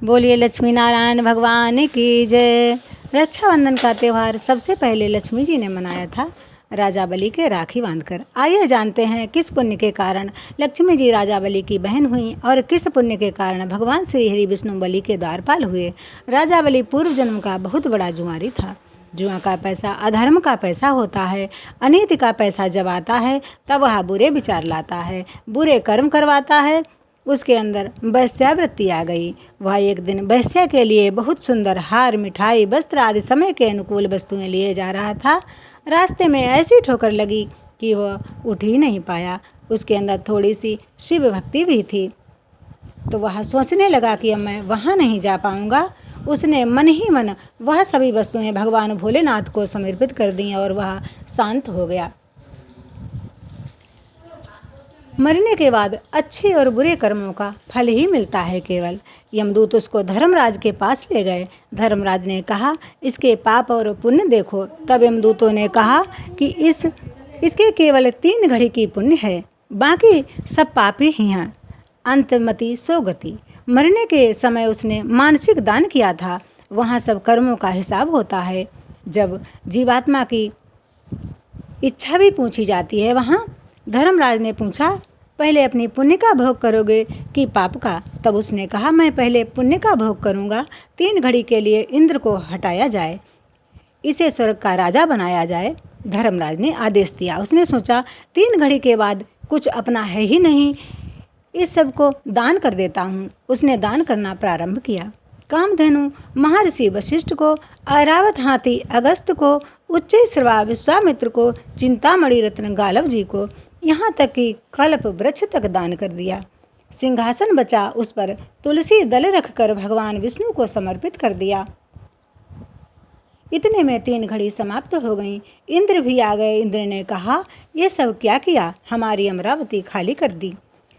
बोलिए लक्ष्मी नारायण भगवान की जय। रक्षाबंधन का त्यौहार सबसे पहले लक्ष्मी जी ने मनाया था राजा बलि के राखी बांधकर। आइए जानते हैं किस पुण्य के कारण लक्ष्मी जी राजा बलि की बहन हुई और किस पुण्य के कारण भगवान श्री हरि विष्णु बलि के द्वारपाल हुए। राजा बलि पूर्व जन्म का बहुत बड़ा जुआरी था। जुआ का पैसा अधर्म का पैसा होता है। अनीति का पैसा जब आता है तब वह बुरे विचार लाता है, बुरे कर्म करवाता है। उसके अंदर वैश्यावृत्ति आ गई। वह एक दिन वैश्या के लिए बहुत सुंदर हार, मिठाई, वस्त्र आदि समय के अनुकूल वस्तुएं लिए जा रहा था। रास्ते में ऐसी ठोकर लगी कि वह उठ ही नहीं पाया। उसके अंदर थोड़ी सी शिव भक्ति भी थी, तो वह सोचने लगा कि अब मैं वहाँ नहीं जा पाऊँगा। उसने मन ही मन वह सभी वस्तुएं भगवान भोलेनाथ को समर्पित कर दी और वह शांत हो गया। मरने के बाद अच्छे और बुरे कर्मों का फल ही मिलता है केवल। यमदूत उसको धर्मराज के पास ले गए। धर्मराज ने कहा, इसके पाप और पुण्य देखो। तब यमदूतों ने कहा कि इसके केवल 3 घड़ी की पुण्य है, बाकी सब पापी ही हैं। अंतमति सो गति। मरने के समय उसने मानसिक दान किया था। वहाँ सब कर्मों का हिसाब होता है। जब जीवात्मा की इच्छा भी पूछी जाती है वहाँ। धर्मराज ने पूछा, पहले अपनी पुण्य का भोग करोगे कि पाप का? तब उसने कहा, मैं पहले पुण्य का भोग करूँगा। 3 घड़ी के लिए इंद्र को हटाया जाए, इसे स्वर्ग का राजा बनाया जाए। धर्मराज ने आदेश दिया। उसने सोचा 3 घड़ी के बाद कुछ अपना है ही नहीं, इस सब को दान कर देता हूँ। उसने दान करना प्रारंभ किया। कामधेनु महर्षि वशिष्ठ को, ऐरावत हाथी अगस्त को, उच्च श्रवा विश्वामित्र को, चिंतामणि रत्न गालव जी को, यहाँ तक कि कल्प वृक्ष तक दान कर दिया। सिंहासन बचा, उस पर तुलसी दल रखकर भगवान विष्णु को समर्पित कर दिया। इतने में 3 घड़ी समाप्त हो गई। इंद्र भी आ गए। इंद्र ने कहा, ये सब क्या किया? हमारी अमरावती खाली कर दी।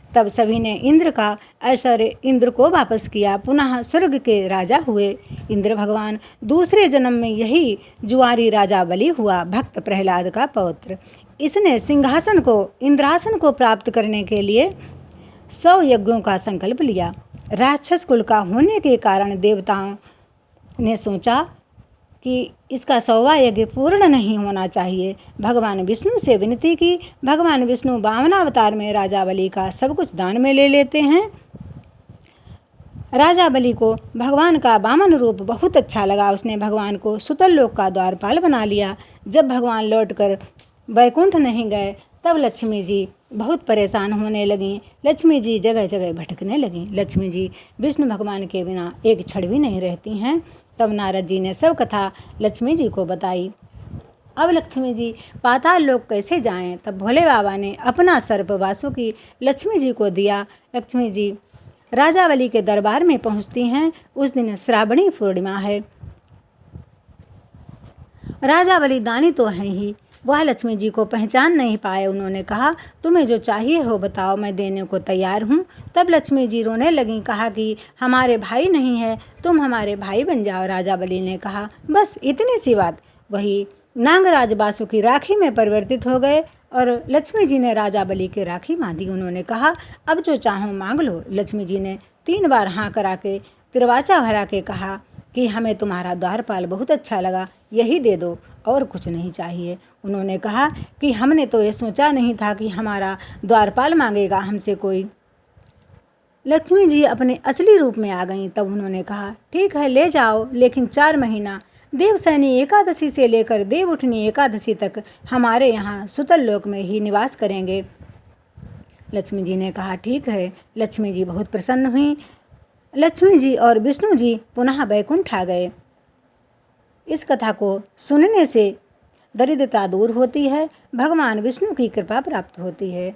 तब सभी ने इंद्र का ऐश्वर्य इंद्र को वापस किया। पुनः स्वर्ग के राजा हुए। इंद्र भगवान दूसरे जन्म में यही जुआरी राजा बलि हुआ, भक्त प्रहलाद का पौत्र। इसने सिंहासन को, इंद्रासन को प्राप्त करने के लिए 100 यज्ञों का संकल्प लिया। राक्षस कुल का होने के कारण देवताओं ने सोचा कि इसका 100वां यज्ञ पूर्ण नहीं होना चाहिए। भगवान विष्णु से विनती की। भगवान विष्णु वामनावतार में राजा बलि का सब कुछ दान में ले लेते हैं। राजा बलि को भगवान का वामन रूप बहुत अच्छा लगा। उसने भगवान को सुतल लोक का द्वारपाल बना लिया। जब भगवान लौटकर वैकुंठ नहीं गए तब लक्ष्मी जी बहुत परेशान होने लगीं। लक्ष्मी जी जगह जगह भटकने लगीं। लक्ष्मी जी विष्णु भगवान के बिना एक क्षण भी नहीं रहती हैं। तब नारद जी ने सब कथा लक्ष्मी जी को बताई। अब लक्ष्मी जी पाताल लोक कैसे जाएं? तब भोले बाबा ने अपना सर्प वासुकी लक्ष्मी जी को दिया। लक्ष्मी जी राजा बलि के दरबार में पहुंचती हैं। उस दिन श्रावणी पूर्णिमा है। राजा बलि दानी तो हैं ही, वह लक्ष्मी जी को पहचान नहीं पाए। उन्होंने कहा, तुम्हें जो चाहिए हो बताओ, मैं देने को तैयार हूँ। तब लक्ष्मी जी रोने लगीं। कहा कि हमारे भाई नहीं है, तुम हमारे भाई बन जाओ। राजा बलि ने कहा, बस इतनी सी बात। वही नागराज वासुकी राखी में परिवर्तित हो गए और लक्ष्मी जी ने राजा बलि के राखी बांधी। उन्होंने कहा, अब जो चाहो मांग लो। लक्ष्मी जी ने 3 बार हाँ करा के तिरवाचा भरा के कहा कि हमें तुम्हारा द्वारपाल बहुत अच्छा लगा, यही दे दो और कुछ नहीं चाहिए। उन्होंने कहा कि हमने तो ये सोचा नहीं था कि हमारा द्वारपाल मांगेगा हमसे कोई। लक्ष्मी जी अपने असली रूप में आ गईं। तब उन्होंने कहा, ठीक है ले जाओ, लेकिन 4 महीना देवसैनी एकादशी से लेकर देवउठनी एकादशी तक हमारे यहाँ सुतल लोक में ही निवास करेंगे। लक्ष्मी जी ने कहा, ठीक है। लक्ष्मी जी बहुत प्रसन्न हुई। लक्ष्मी जी और विष्णु जी पुनः वैकुंठ आ गए। इस कथा को सुनने से दरिद्रता दूर होती है, भगवान विष्णु की कृपा प्राप्त होती है।